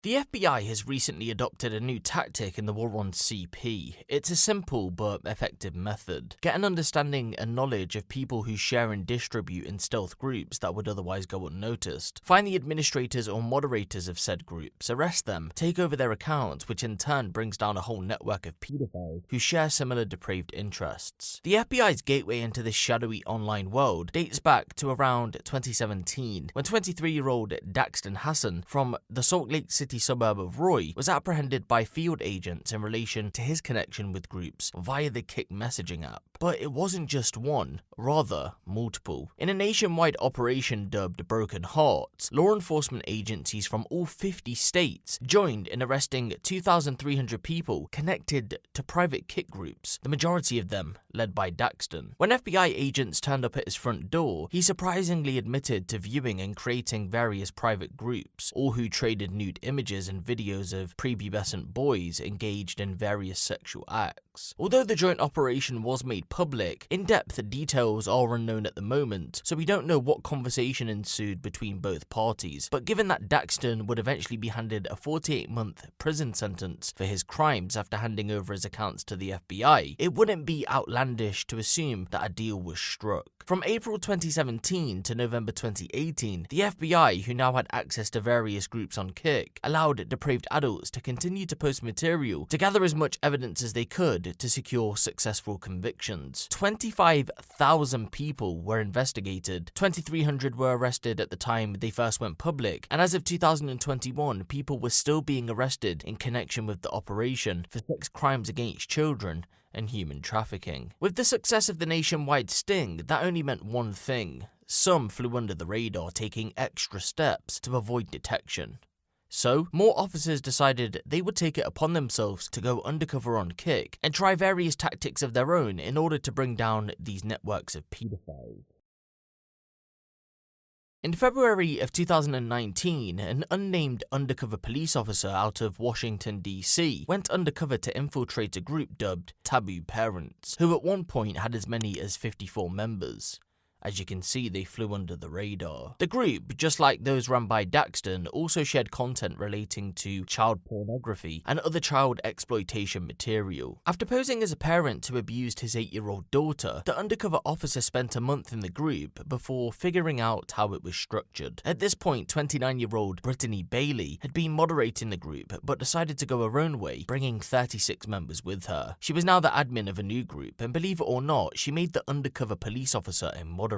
The FBI has recently adopted a new tactic in the war on CP. It's a simple but effective method. Get an understanding and knowledge of people who share and distribute in stealth groups that would otherwise go unnoticed. Find the administrators or moderators of said groups, arrest them, take over their accounts, which in turn brings down a whole network of pedophiles who share similar depraved interests. The FBI's gateway into this shadowy online world dates back to around 2017, when 23-year-old Daxton Hassan from the Salt Lake City suburb of Roy was apprehended by field agents in relation to his connection with groups via the Kik messaging app. But it wasn't just one, rather multiple. In a nationwide operation dubbed Broken Hearts, law enforcement agencies from all 50 states joined in arresting 2,300 people connected to private Kik groups, the majority of them led by Daxton. When FBI agents turned up at his front door, he surprisingly admitted to viewing and creating various private groups, all who traded nude images and videos of prepubescent boys engaged in various sexual acts. Although the joint operation was made public, in-depth details are unknown at the moment, so we don't know what conversation ensued between both parties. But given that Daxton would eventually be handed a 48-month prison sentence for his crimes after handing over his accounts to the FBI, it wouldn't be outlandish to assume that a deal was struck. From April 2017 to November 2018, the FBI, who now had access to various groups on Kik, allowed depraved adults to continue to post material to gather as much evidence as they could to secure successful convictions. 25,000 people were investigated, 2,300 were arrested at the time they first went public, and as of 2021, people were still being arrested in connection with the operation for sex crimes against children and human trafficking. With the success of the nationwide sting, that only meant one thing. Some flew under the radar, taking extra steps to avoid detection. So, more officers decided they would take it upon themselves to go undercover on Kik and try various tactics of their own in order to bring down these networks of pedophiles. In February of 2019, an unnamed undercover police officer out of Washington, D.C. went undercover to infiltrate a group dubbed Taboo Parents, who at one point had as many as 54 members. As you can see, they flew under the radar. The group, just like those run by Daxton, also shared content relating to child pornography and other child exploitation material. After posing as a parent who abused his 8-year-old daughter, the undercover officer spent a month in the group before figuring out how it was structured. At this point, 29-year-old Brittany Bailey had been moderating the group but decided to go her own way, bringing 36 members with her. She was now the admin of a new group, and believe it or not, she made the undercover police officer a moderator.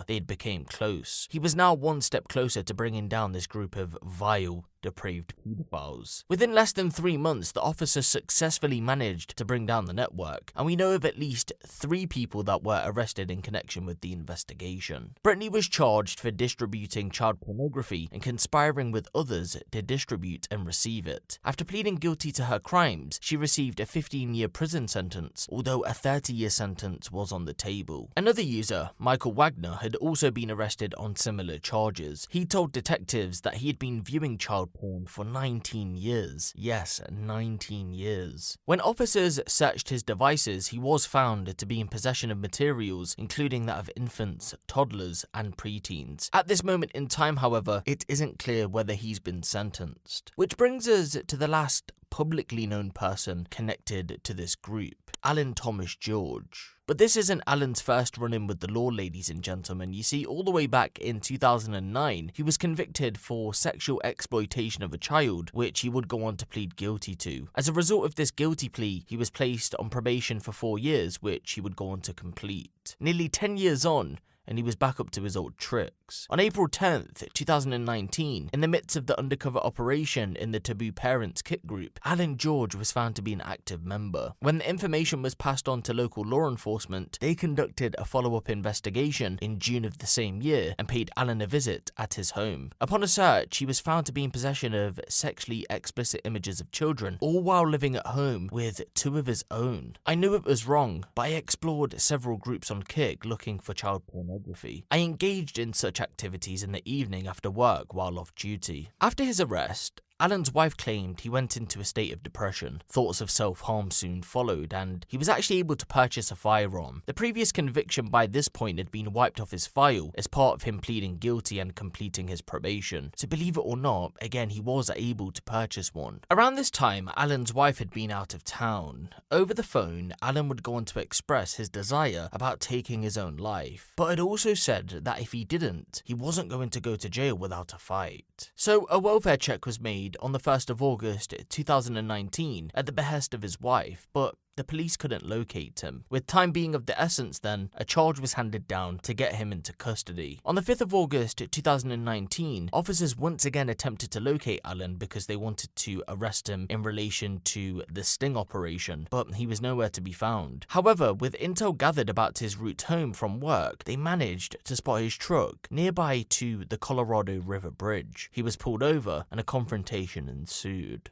They had become close. He was now one step closer to bringing down this group of vile, depraved pedophiles. Within less than 3 months, the officer successfully managed to bring down the network, and we know of at least 3 people that were arrested in connection with the investigation. Brittany was charged for distributing child pornography and conspiring with others to distribute and receive it. After pleading guilty to her crimes, she received a 15-year prison sentence, although a 30-year sentence was on the table. Another user, Michael Wagner, had also been arrested on similar charges. He told detectives that he had been viewing child porn for 19 years. Yes, 19 years. When officers searched his devices, he was found to be in possession of materials, including that of infants, toddlers, and preteens. At this moment in time, however, it isn't clear whether he's been sentenced. Which brings us to the last publicly known person connected to this group, Allan Thomas George. But this isn't Allan's first run-in with the law, ladies and gentlemen. You see, all the way back in 2009, he was convicted for sexual exploitation of a child, which he would go on to plead guilty to. As a result of this guilty plea, he was placed on probation for 4 years, which he would go on to complete. Nearly 10 years on, and he was back up to his old tricks. On April 10th, 2019, in the midst of the undercover operation in the Taboo Parents Kik group, Allan George was found to be an active member. When the information was passed on to local law enforcement, they conducted a follow-up investigation in June of the same year and paid Allan a visit at his home. Upon a search, he was found to be in possession of sexually explicit images of children, all while living at home with 2 of his own. I knew it was wrong, but I explored several groups on Kik looking for child pornography. I engaged in such activities in the evening after work while off duty. After his arrest, Allan's wife claimed he went into a state of depression. Thoughts of self-harm soon followed, and he was actually able to purchase a firearm. The previous conviction by this point had been wiped off his file as part of him pleading guilty and completing his probation. So believe it or not, again, he was able to purchase one. Around this time, Allan's wife had been out of town. Over the phone, Allan would go on to express his desire about taking his own life, but had also said that if he didn't, he wasn't going to go to jail without a fight. So a welfare check was made on the 1st of August 2019 at the behest of his wife, but the police couldn't locate him. With time being of the essence then, a charge was handed down to get him into custody. On the 5th of August 2019, officers once again attempted to locate Allan because they wanted to arrest him in relation to the sting operation, but he was nowhere to be found. However, with intel gathered about his route home from work, they managed to spot his truck nearby to the Colorado River Bridge. He was pulled over and a confrontation ensued.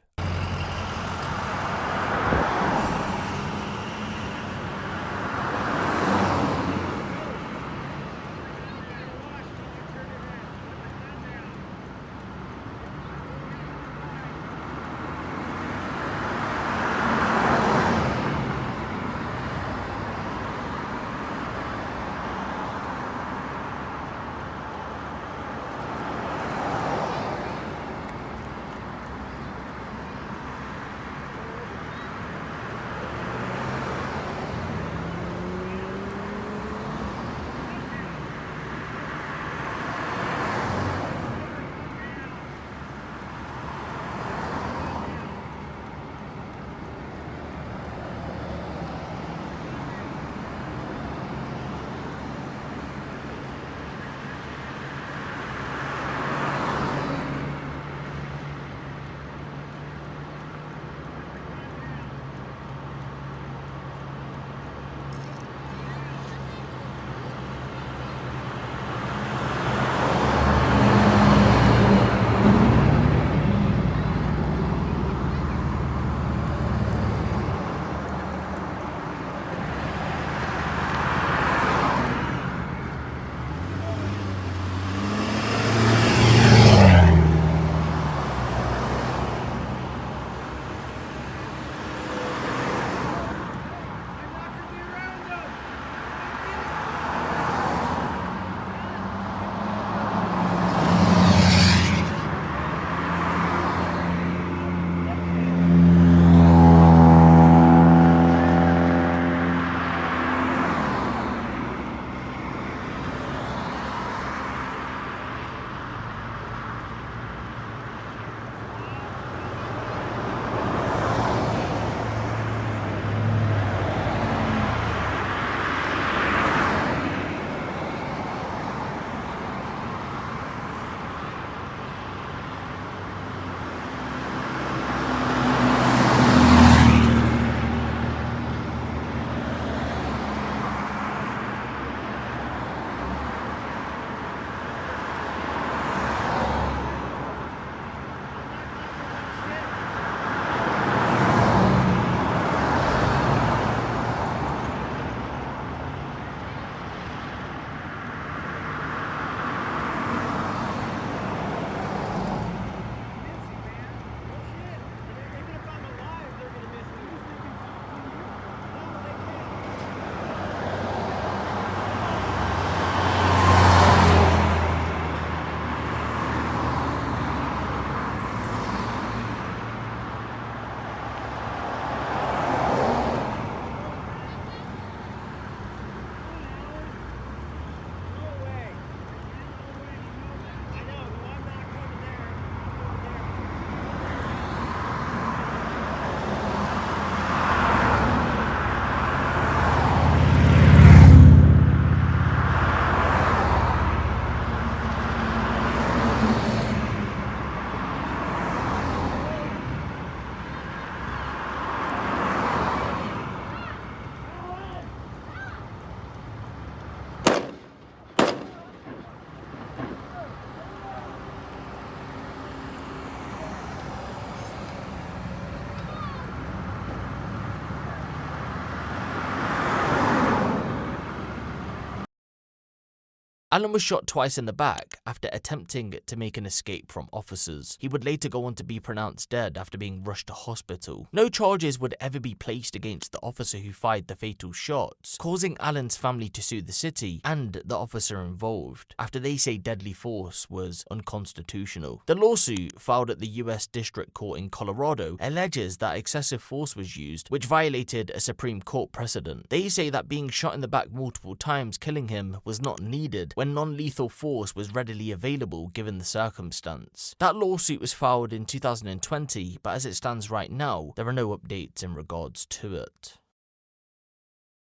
Allan was shot twice in the back after attempting to make an escape from officers. He would later go on to be pronounced dead after being rushed to hospital. No charges would ever be placed against the officer who fired the fatal shots, causing Allan's family to sue the city and the officer involved, after they say deadly force was unconstitutional. The lawsuit, filed at the US District Court in Colorado, alleges that excessive force was used, which violated a Supreme Court precedent. They say that being shot in the back multiple times, killing him, was not needed when non-lethal force was readily available given the circumstance. That lawsuit was filed in 2020, but as it stands right now, there are no updates in regards to it.